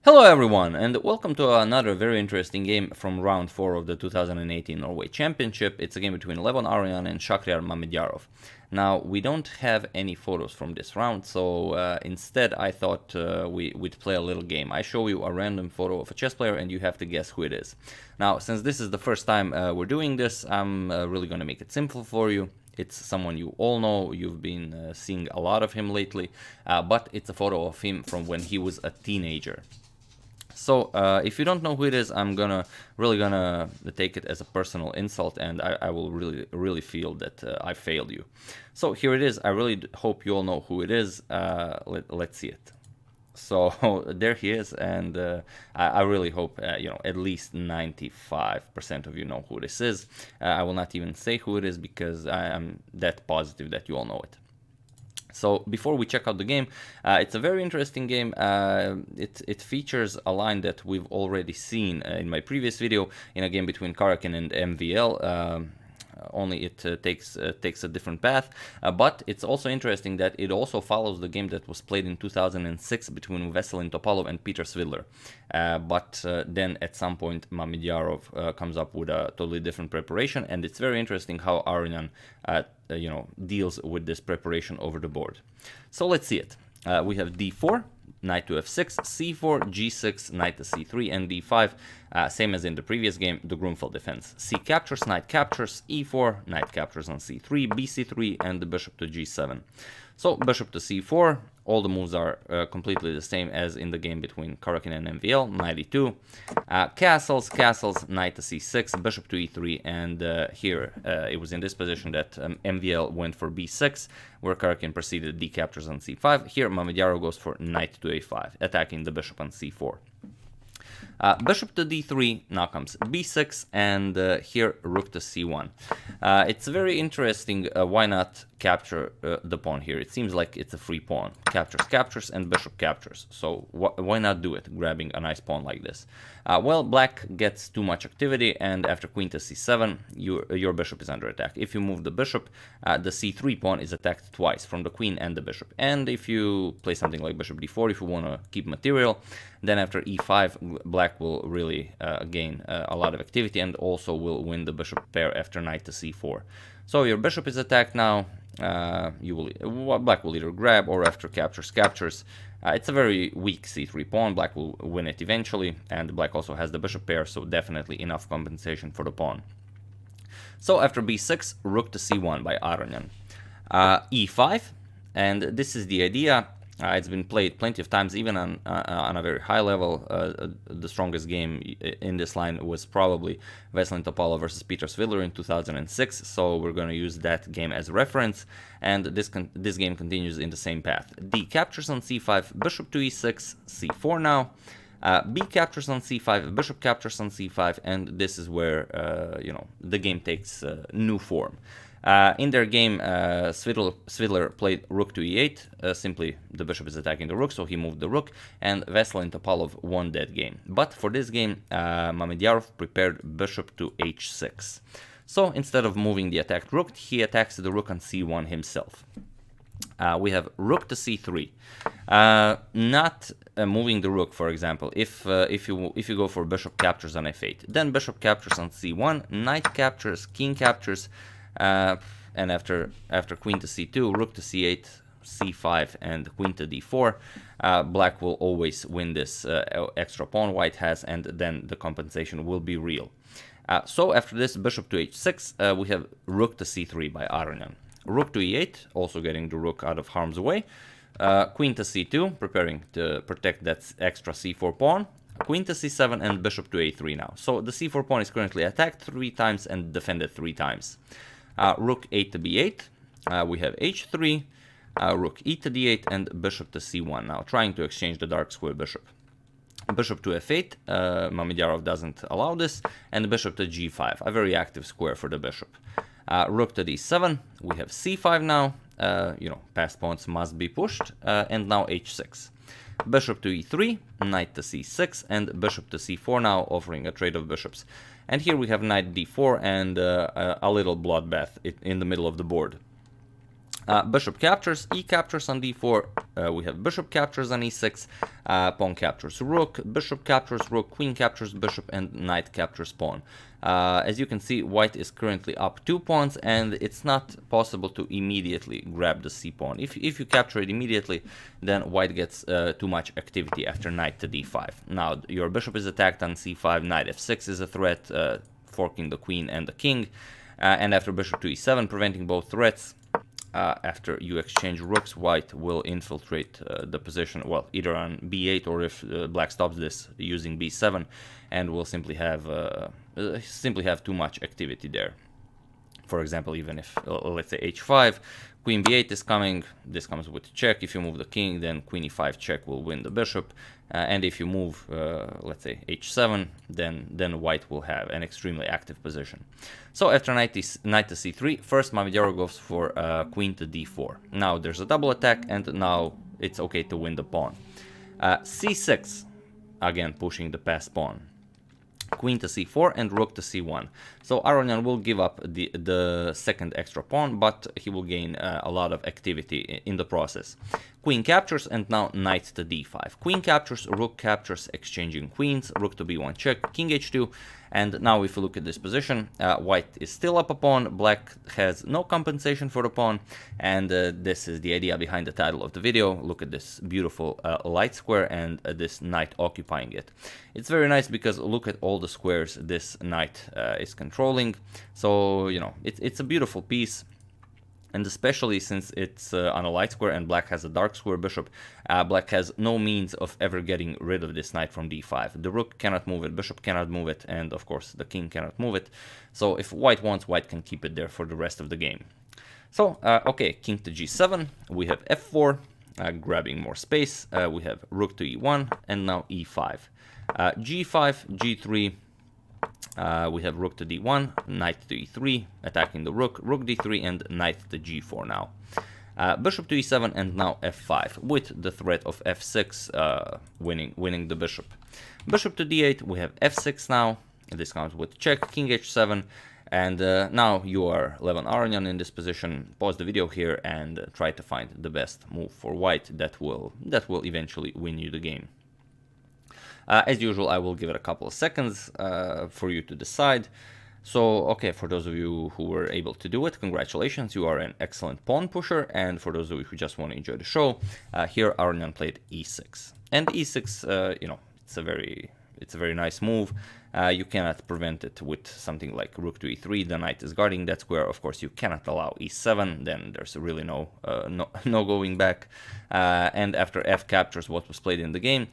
Hello everyone, and welcome to another very interesting game from round 4 of the 2018 Norway Championship. It's a game between Levon Aronian and Shakhriyar Mamedyarov. Now, we don't have any photos from this round, so instead I thought we'd play a little game. I show you a random photo of a chess player and you have to guess who it is. Now, since this is the first time we're doing this, I'm really going to make it simple for you. It's someone you all know, you've been seeing a lot of him lately, but it's a photo of him from when he was a teenager. So, if you don't know who it is, I'm really gonna take it as a personal insult, and I will really feel that I failed you. So here it is. I really hope you all know who it is. Let's see it. So there he is, and I really hope at least 95% of you know who this is. I will not even say who it is because I am that positive that you all know it. So before we check out the game, it's a very interesting game. It features a line that we've already seen in my previous video in a game between Karakin and MVL. Only it takes a different path, but it's also interesting that it also follows the game that was played in 2006 between Veselin Topalov and Peter Svidler. But then at some point Mamedyarov comes up with a totally different preparation, and it's very interesting how Aronian deals with this preparation over the board. So let's see it. We have d4, knight to f6, c4, g6, knight to c3, and d5. Same as in the previous game, the Grunfeld defense. C captures, knight captures, e4, knight captures on c3, bc3, and the bishop to g7. So bishop to c4, all the moves are completely the same as in the game between Karakin and MVL, knight e2, castles, knight to c6, bishop to e3, and here it was in this position that MVL went for b6, where Karakin proceeded d captures on c5. Here Mamedyarov goes for knight to a5, attacking the bishop on c4. Bishop to d3, now comes b6, and here rook to c1. It's very interesting, why not capture the pawn here? It seems like it's a free pawn. Captures, and bishop captures. So why not do it, grabbing a nice pawn like this? Well, black gets too much activity, and after queen to c7, your bishop is under attack. If you move the bishop, the c3 pawn is attacked twice, from the queen and the bishop. And if you play something like bishop d4, if you want to keep material, then after e5, black will really gain a lot of activity and also will win the bishop pair after knight to c4. So your bishop is attacked now. Black will either grab, or after captures. It's a very weak c3 pawn. Black will win it eventually, and black also has the bishop pair, so definitely enough compensation for the pawn. So after b6, rook to c1 by Aronian. e5, and this is the idea. It's been played plenty of times, even on a very high level. The strongest game in this line was probably Veselin Topalov versus Peter Svidler in 2006, so we're going to use that game as reference, and this game continues in the same path. D captures on c5, bishop to e6, c4 now. B captures on c5, bishop captures on c5, and this is where the game takes new form. In their game, Svidler played rook to e8. Simply, the bishop is attacking the rook, so he moved the rook, and Veselin Topalov won that game. But for this game, Mamedyarov prepared bishop to h6. So instead of moving the attacked rook, he attacks the rook on c1 himself. We have rook to c3. Not moving the rook, for example. If you go for bishop captures on f8, then bishop captures on c1, knight captures, king captures. And after queen to c2, rook to c8, c5, and queen to d4, black will always win this extra pawn white has, and then the compensation will be real. So after this, bishop to h6, we have rook to c3 by Aronian. Rook to e8, also getting the rook out of harm's way. Queen to c2, preparing to protect that extra c4 pawn. Queen to c7 and bishop to a3 now. So the c4 pawn is currently attacked 3 times and defended 3 times. Rook 8 to b8, we have h3, rook e to d8, and bishop to c1 now, trying to exchange the dark square bishop. Bishop to f8, Mamedyarov doesn't allow this, and bishop to g5, a very active square for the bishop. Rook to d7, we have c5 now, past pawns must be pushed, and now h6. Bishop to e3, knight to c6, and bishop to c4 now, offering a trade of bishops. And here we have knight d4 and a little bloodbath in the middle of the board. Bishop captures, e captures on d4, we have bishop captures on e6, pawn captures rook, bishop captures rook, queen captures bishop, and knight captures pawn. As you can see, white is currently up 2 pawns, and it's not possible to immediately grab the c pawn. If you capture it immediately, then white gets too much activity after knight to d5. Now, your bishop is attacked on c5, knight f6 is a threat, forking the queen and the king, and after bishop to e7, preventing both threats. After you exchange rooks, white will infiltrate the position, well, either on b8 or if black stops this using b7, and will simply have too much activity there. For example, even if, let's say h5, queen b8 is coming, this comes with check. If you move the king, then queen e5 check will win the bishop. And if you move, let's say h7, then white will have an extremely active position. So after knight to c3, first Mamedyarov goes for queen to d4. Now there's a double attack, and now it's okay to win the pawn. c6, again pushing the passed pawn. Queen to c4 and rook to c1. So Aronian will give up the second extra pawn, but he will gain a lot of activity in the process. Queen captures, and now knight to d5. Queen captures, rook captures, exchanging queens, rook to b1 check, king h2. And now if you look at this position, white is still up a pawn, black has no compensation for the pawn, and this is the idea behind the title of the video. Look at this beautiful light square and this knight occupying it. It's very nice because look at all the squares this knight is controlling. So, you know, it's a beautiful piece. And especially since it's on a light square and black has a dark square bishop, black has no means of ever getting rid of this knight from d5. The rook cannot move it, bishop cannot move it, and of course the king cannot move it. So if white wants, white can keep it there for the rest of the game. So, okay, king to g7, we have f4, grabbing more space, we have rook to e1, and now e5. g5, g3, we have rook to d1, knight to e3, attacking the rook, rook d3, and knight to g4 now. Bishop to e7, and now f5, with the threat of f6 winning the bishop. Bishop to d8, we have f6 now, this comes with check, king h7, and now you are Levon Aronian in this position. Pause the video here and try to find the best move for white that will eventually win you the game. As usual, I will give it a couple of seconds for you to decide. So, okay, for those of you who were able to do it, congratulations, you are an excellent pawn pusher. And for those of you who just want to enjoy the show, here Aronian played e6. And e6, you know, it's a very nice move. You cannot prevent it with something like rook to e3. The knight is guarding that square. Of course, you cannot allow e7. Then there's really no going back. And after f captures what was played in the game,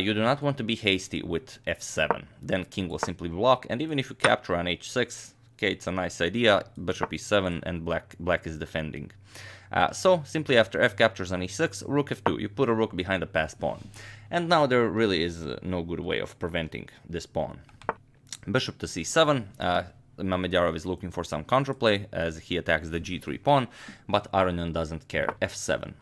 you do not want to be hasty with f7. Then king will simply block. And even if you capture on h6, okay, it's a nice idea. Bishop e7, and black is defending. So simply after f captures on e6, rook f2, you put a rook behind the passed pawn. And now there really is no good way of preventing this pawn. Bishop to c7, Mamedyarov is looking for some counterplay as he attacks the g3 pawn, but Aronian doesn't care. f7.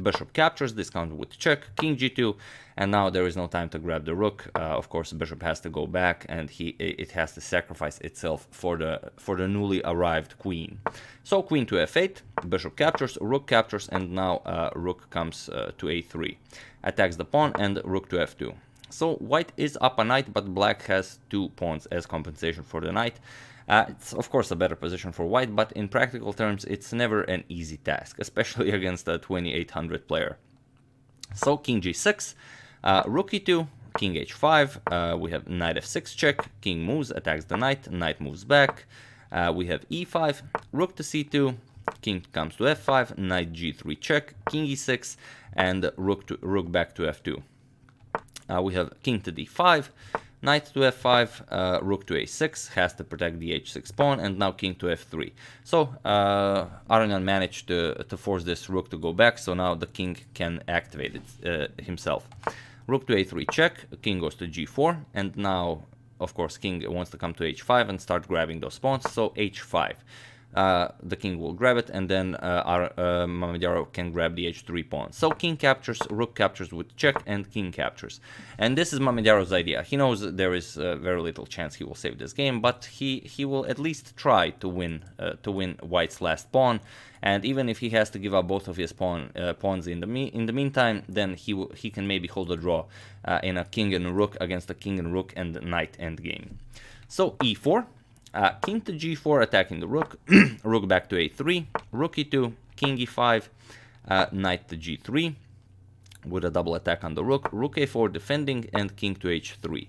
Bishop captures, this comes with check, king g2, and now there is no time to grab the rook. Of course, bishop has to go back, and it has to sacrifice itself for the newly arrived queen. So queen to f8, bishop captures, rook captures, and now rook comes to a3, attacks the pawn, and rook to f2. So white is up a knight, but black has 2 pawns as compensation for the knight. It's of course a better position for white, but in practical terms it's never an easy task, especially against a 2800 player. So king g6, rook e2, king h5, we have knight f6 check, king moves, attacks the knight, knight moves back, we have e5, rook to c2, king comes to f5, knight g3 check, king e6, and rook back to f2. We have king to d5, knight to f5, rook to a6, has to protect the h6 pawn, and now king to f3. So Aronian managed to force this rook to go back, so now the king can activate it himself. Rook to a3 check, king goes to g4, and now, of course, king wants to come to h5 and start grabbing those pawns, so h5. the king will grab it, and then Mamedyarov can grab the h3 pawn. So king captures, rook captures with check, and king captures. And this is Mamedyarov's idea. He knows that there is very little chance he will save this game, but he will at least try to win White's last pawn. And even if he has to give up both of his pawns in the meantime, then he can maybe hold a draw in a king and rook against a king and rook and knight endgame. So e4. King to g4 attacking the rook, rook back to a3, rook e2, king e5, knight to g3 with a double attack on the rook, rook a4 defending, and king to h3.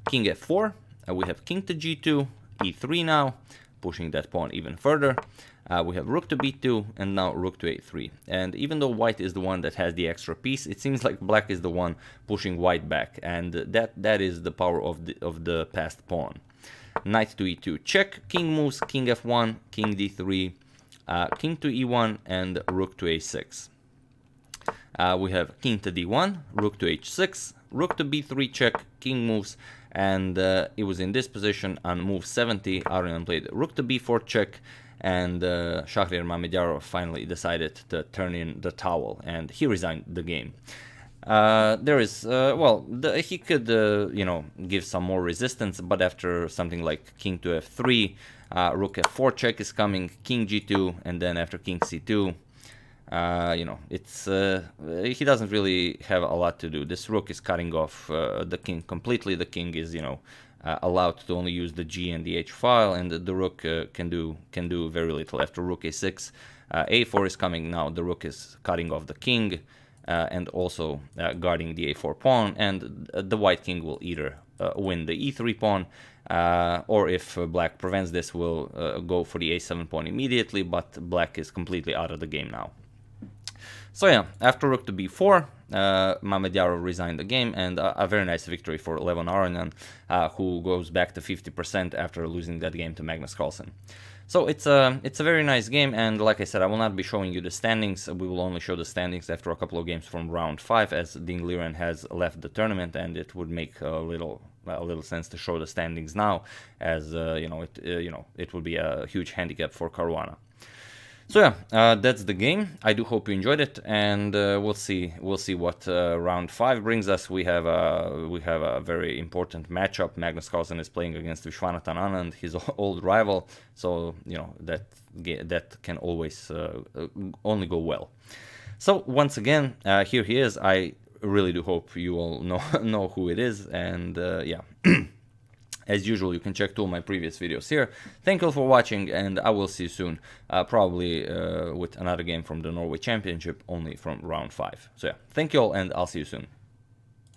King f4, we have king to g2, e3 now, pushing that pawn even further. We have rook to b2, and now rook to a3. And even though white is the one that has the extra piece, it seems like black is the one pushing white back, and that is the power of the passed pawn. Knight to e2 check, king moves, king f1, king d3, king to e1, and rook to a6. We have king to d1, rook to h6, rook to b3 check, king moves, and it was in this position on move 70. Aronian played rook to b4 check, and Shahriar Mamedyarov finally decided to turn in the towel, and he resigned the game. There is, he could, give some more resistance, but after something like king to f3, rook f4 check is coming, king g2, and then after king c2, he doesn't really have a lot to do. This rook is cutting off the king completely. The king is, allowed to only use the g and the h file, and the rook can do very little. After rook a6, a4 is coming now. The rook is cutting off the king. And also guarding the a4 pawn, and the white king will either win the e3 pawn, or if black prevents this, will go for the a7 pawn immediately, but black is completely out of the game now. So yeah, after rook to b4, Mamedyarov resigned the game, and a very nice victory for Levon Aronian, who goes back to 50% after losing that game to Magnus Carlsen. So it's a very nice game, and like I said, I will not be showing you the standings. We will only show the standings after a couple of games from round 5, as Ding Liren has left the tournament, and it would make a little sense to show the standings now, as it would be a huge handicap for Caruana. So yeah, that's the game. I do hope you enjoyed it, and we'll see what round 5 brings us. We have a very important matchup. Magnus Carlsen is playing against Vishwanathan Anand, his old rival. So that can always only go well. So once again, here he is. I really do hope you all know who it is, and yeah. As usual, you can check all my previous videos here. Thank you all for watching, and I will see you soon, probably with another game from the Norway Championship, only from round 5. So yeah, thank you all, and I'll see you soon.